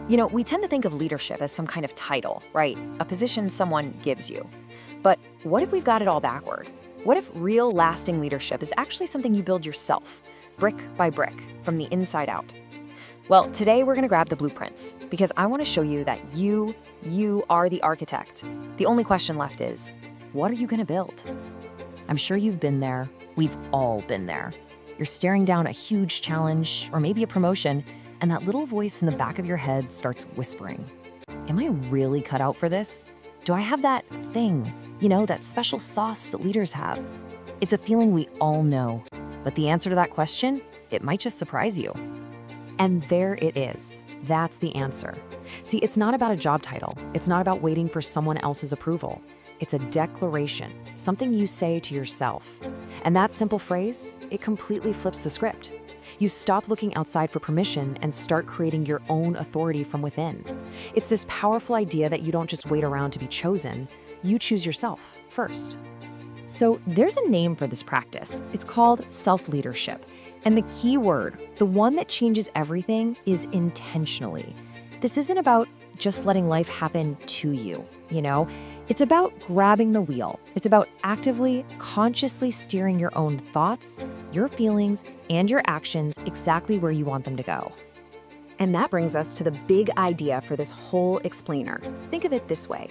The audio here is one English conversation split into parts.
We tend to think of leadership as some kind of title, right? A position someone gives you. But what if we've got it all backward? What if real lasting leadership is actually something you build yourself, brick by brick, from the inside out? Well, today we're gonna grab the blueprints because I wanna show you that you are the architect. The only question left is, what are you gonna build? I'm sure you've been there. We've all been there. You're staring down a huge challenge or maybe a promotion, and that little voice in the back of your head starts whispering, am I really cut out for this? Do I have that thing, that special sauce that leaders have? It's a feeling we all know, but the answer to that question, it might just surprise you. And there it is. That's the answer. See, it's not about a job title. It's not about waiting for someone else's approval. It's a declaration, something you say to yourself. And that simple phrase, it completely flips the script. You stop looking outside for permission and start creating your own authority from within. It's this powerful idea that you don't just wait around to be chosen, you choose yourself first. So there's a name for this practice. It's called self-leadership. And the key word, the one that changes everything, is intentionally. This isn't about just letting life happen to you, It's about grabbing the wheel. It's about actively, consciously steering your own thoughts, your feelings, and your actions exactly where you want them to go. And that brings us to the big idea for this whole explainer. Think of it this way.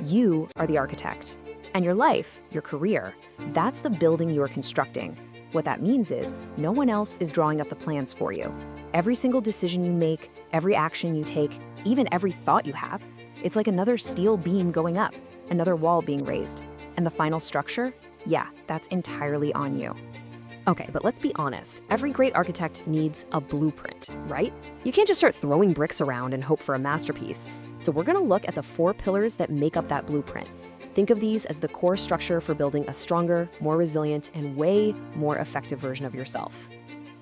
You are the architect, and your life, your career, that's the building you are constructing. What that means is no one else is drawing up the plans for you. Every single decision you make, every action you take, even every thought you have, it's like another steel beam going up, another wall being raised. And the final structure? Yeah, that's entirely on you. Okay, but let's be honest. Every great architect needs a blueprint, right? You can't just start throwing bricks around and hope for a masterpiece. So we're gonna look at the 4 pillars that make up that blueprint. Think of these as the core structure for building a stronger, more resilient, and way more effective version of yourself.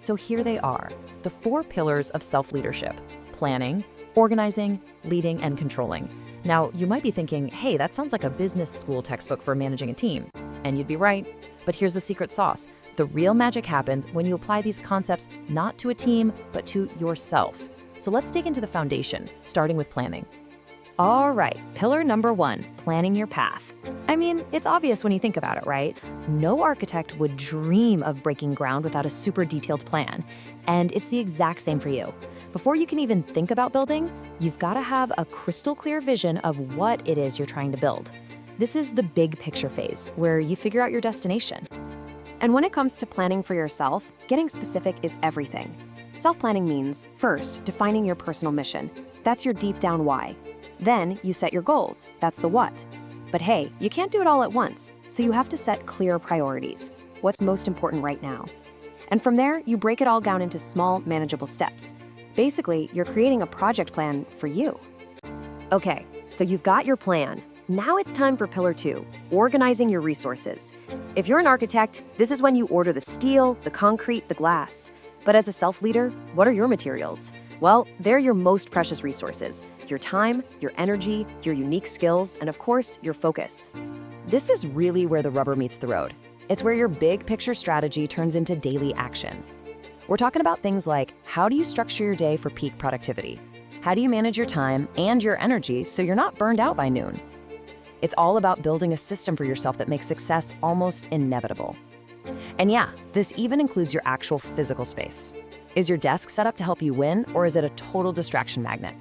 So here they are, the 4 pillars of self-leadership: planning, organizing, leading, and controlling. Now, you might be thinking, hey, that sounds like a business school textbook for managing a team. And you'd be right, but here's the secret sauce. The real magic happens when you apply these concepts not to a team, but to yourself. So let's dig into the foundation, starting with planning. All right, pillar number 1, planning your path. I mean, it's obvious when you think about it, right? No architect would dream of breaking ground without a super detailed plan. And it's the exact same for you. Before you can even think about building, you've got to have a crystal clear vision of what it is you're trying to build. This is the big picture phase, where you figure out your destination. And when it comes to planning for yourself, getting specific is everything. Self-planning means, first, defining your personal mission. That's your deep down why. Then you set your goals. That's the what. But hey, you can't do it all at once, so you have to set clear priorities. What's most important right now? And from there, you break it all down into small, manageable steps. Basically, you're creating a project plan for you. Okay, so you've got your plan. Now it's time for pillar 2, organizing your resources. If you're an architect, this is when you order the steel, the concrete, the glass. But as a self-leader, what are your materials? Well, they're your most precious resources: your time, your energy, your unique skills, and of course, your focus. This is really where the rubber meets the road. It's where your big picture strategy turns into daily action. We're talking about things like, how do you structure your day for peak productivity? How do you manage your time and your energy so you're not burned out by noon? It's all about building a system for yourself that makes success almost inevitable. And yeah, this even includes your actual physical space. Is your desk set up to help you win, or is it a total distraction magnet?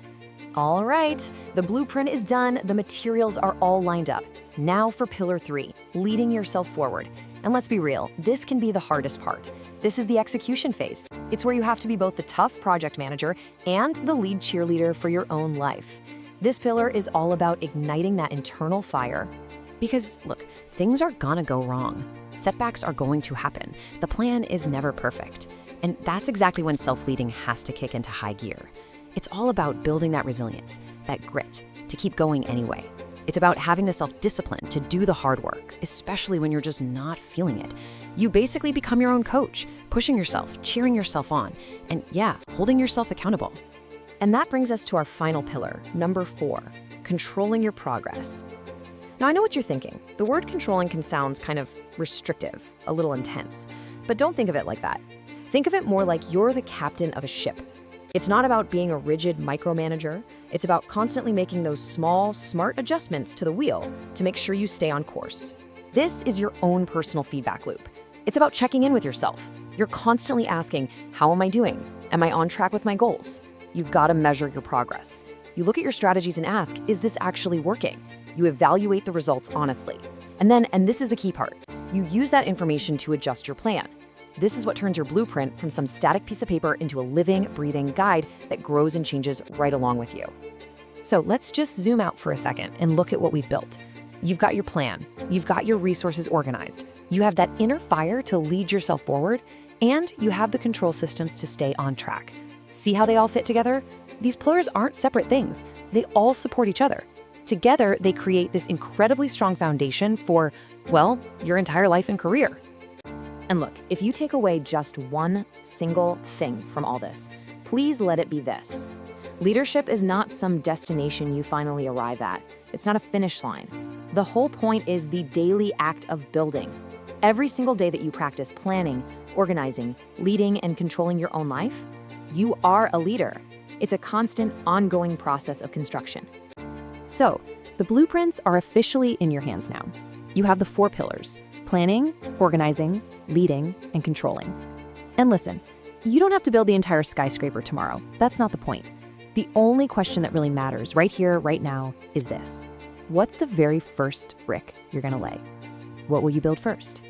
All right, the blueprint is done, the materials are all lined up. Now for pillar 3, leading yourself forward. And let's be real, this can be the hardest part. This is the execution phase. It's where you have to be both the tough project manager and the lead cheerleader for your own life. This pillar is all about igniting that internal fire. Because look, things are gonna go wrong. Setbacks are going to happen. The plan is never perfect. And that's exactly when self-leading has to kick into high gear. It's all about building that resilience, that grit, to keep going anyway. It's about having the self-discipline to do the hard work, especially when you're just not feeling it. You basically become your own coach, pushing yourself, cheering yourself on, and yeah, holding yourself accountable. And that brings us to our final pillar, number 4, controlling your progress. Now, I know what you're thinking. The word controlling can sound kind of restrictive, a little intense, but don't think of it like that. Think of it more like you're the captain of a ship. It's not about being a rigid micromanager. It's about constantly making those small, smart adjustments to the wheel to make sure you stay on course. This is your own personal feedback loop. It's about checking in with yourself. You're constantly asking, how am I doing? Am I on track with my goals? You've got to measure your progress. You look at your strategies and ask, is this actually working? You evaluate the results honestly. And then, and this is the key part, you use that information to adjust your plan. This is what turns your blueprint from some static piece of paper into a living, breathing guide that grows and changes right along with you. So let's just zoom out for a second and look at what we've built. You've got your plan, you've got your resources organized, you have that inner fire to lead yourself forward, and you have the control systems to stay on track. See how they all fit together? These pillars aren't separate things. They all support each other. Together, they create this incredibly strong foundation for, well, your entire life and career. And look, if you take away just one single thing from all this, please let it be this. Leadership is not some destination you finally arrive at. It's not a finish line. The whole point is the daily act of building. Every single day that you practice planning, organizing, leading, and controlling your own life, you are a leader. It's a constant, ongoing process of construction. So, the blueprints are officially in your hands now. You have the 4 pillars: planning, organizing, leading, and controlling. And listen, you don't have to build the entire skyscraper tomorrow. That's not the point. The only question that really matters right here, right now, is this. What's the very first brick you're gonna lay? What will you build first?